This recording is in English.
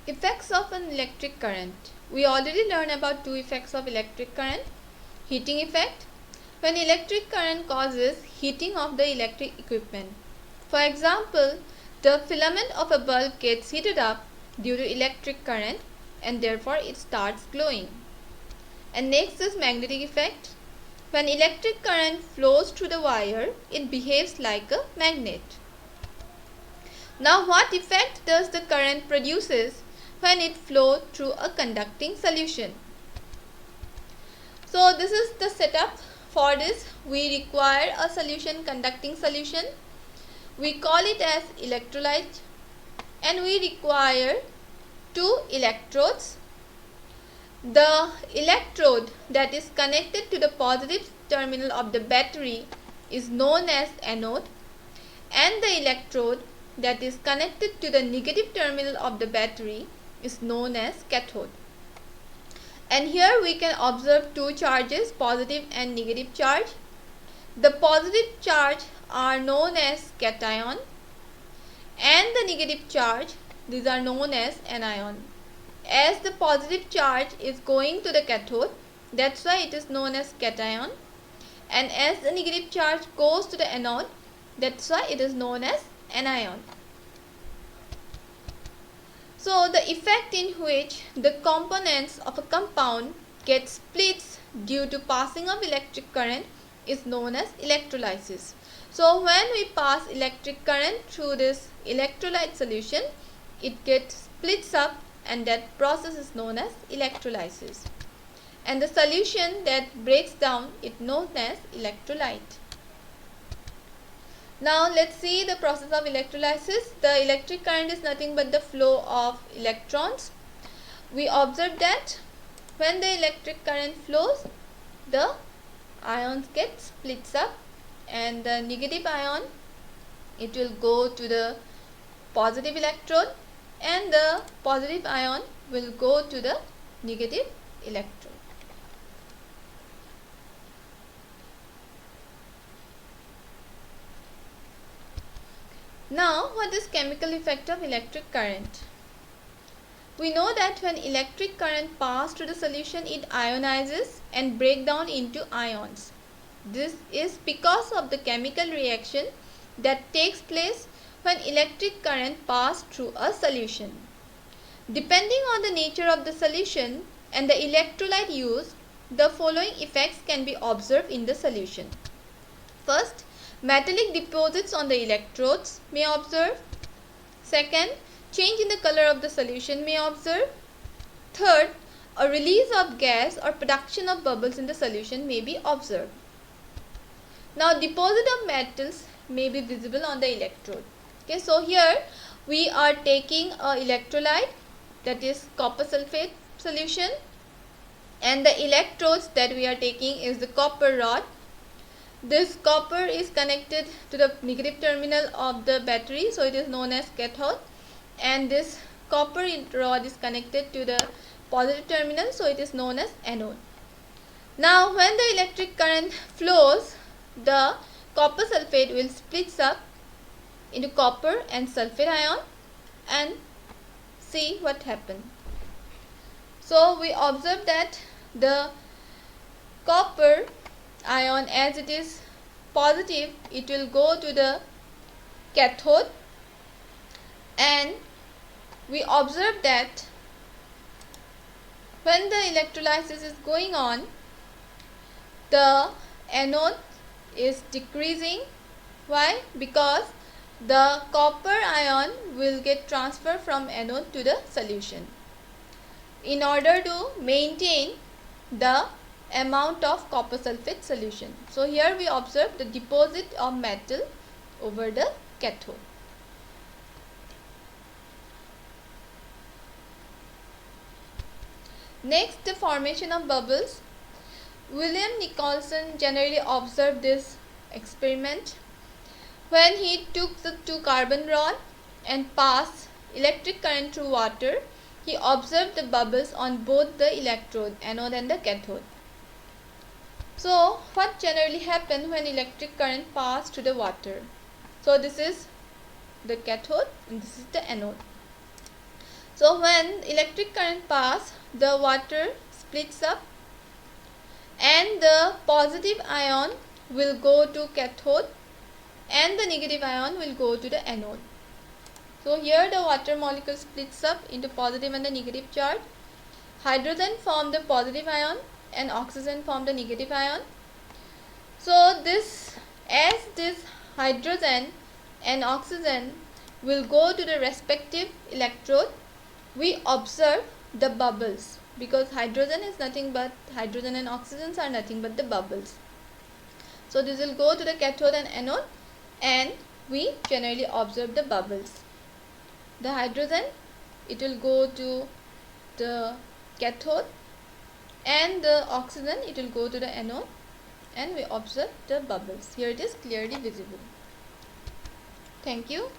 Effects of an electric current. We already learned about two effects of electric current. Heating effect. When electric current causes heating of the electric equipment. For example, the filament of a bulb gets heated up due to electric current and therefore it starts glowing. And next is magnetic effect. When electric current flows through the wire, it behaves like a magnet. Now what effect does the current produces when it flows through a conducting solution? So this is the setup. For this we require a solution, conducting solution. We call it as electrolyte, and we require two electrodes. The electrode that is connected to the positive terminal of the battery is known as anode, and the electrode that is connected to the negative terminal of the battery is known as cathode. And here we can observe two charges, positive and negative charge. The positive charge are known as cation, and the negative charge, these are known as anion. As the positive charge is going to the cathode, that's why it is known as cation, and as the negative charge goes to the anode, that's why it is known as anion. So the effect in which the components of a compound get splits due to passing of electric current is known as electrolysis. So when we pass electric current through this electrolyte solution, it gets splits up, and that process is known as electrolysis. And the solution that breaks down is known as electrolyte. Now let's see the process of electrolysis. The electric current is nothing but the flow of electrons. We observe that when the electric current flows, the ions get splits up, and the negative ion, it will go to the positive electrode, and the positive ion will go to the negative electrode. Now what is chemical effect of electric current? We know that when electric current passes through the solution, it ionizes and breaks down into ions. This is because of the chemical reaction that takes place when electric current passes through a solution. Depending on the nature of the solution and the electrolyte used, the following effects can be observed in the solution. First, metallic deposits on the electrodes may observe. Second, change in the color of the solution may observe. Third, a release of gas or production of bubbles in the solution may be observed. Now deposit of metals may be visible on the electrode. Okay, so here we are taking a electrolyte, that is copper sulfate solution, and the electrodes that we are taking is the copper rod. This copper is connected to the negative terminal of the battery, so it is known as cathode, and this copper rod is connected to the positive terminal, so it is known as anode. Now when the electric current flows, the copper sulfate will split up into copper and sulfate ion, and see what happened. So we observe that the copper ion, as it is positive, it will go to the cathode, and we observe that when the electrolysis is going on, the anode is decreasing. Why? Because the copper ion will get transferred from anode to the solution in order to maintain the amount of copper sulfate solution. So here we observe the deposit of metal over the cathode. Next, the formation of bubbles. William Nicholson generally observed this experiment. When he took the two carbon rod and passed electric current through water, he observed the bubbles on both the electrode, anode and the cathode. So what generally happens when electric current passes through the water? So this is the cathode and this is the anode. So when electric current passes, the water splits up and the positive ion will go to cathode and the negative ion will go to the anode. So here the water molecule splits up into positive and the negative charge. Hydrogen form the positive ion and oxygen form the negative ion. So this hydrogen and oxygen will go to the respective electrode, we observe the bubbles, because hydrogen and oxygen are nothing but the bubbles. So this will go to the cathode and anode and we generally observe the bubbles. The hydrogen, it will go to the cathode and the oxygen, it will go to the anode and we observe the bubbles. Here it is clearly visible. Thank you.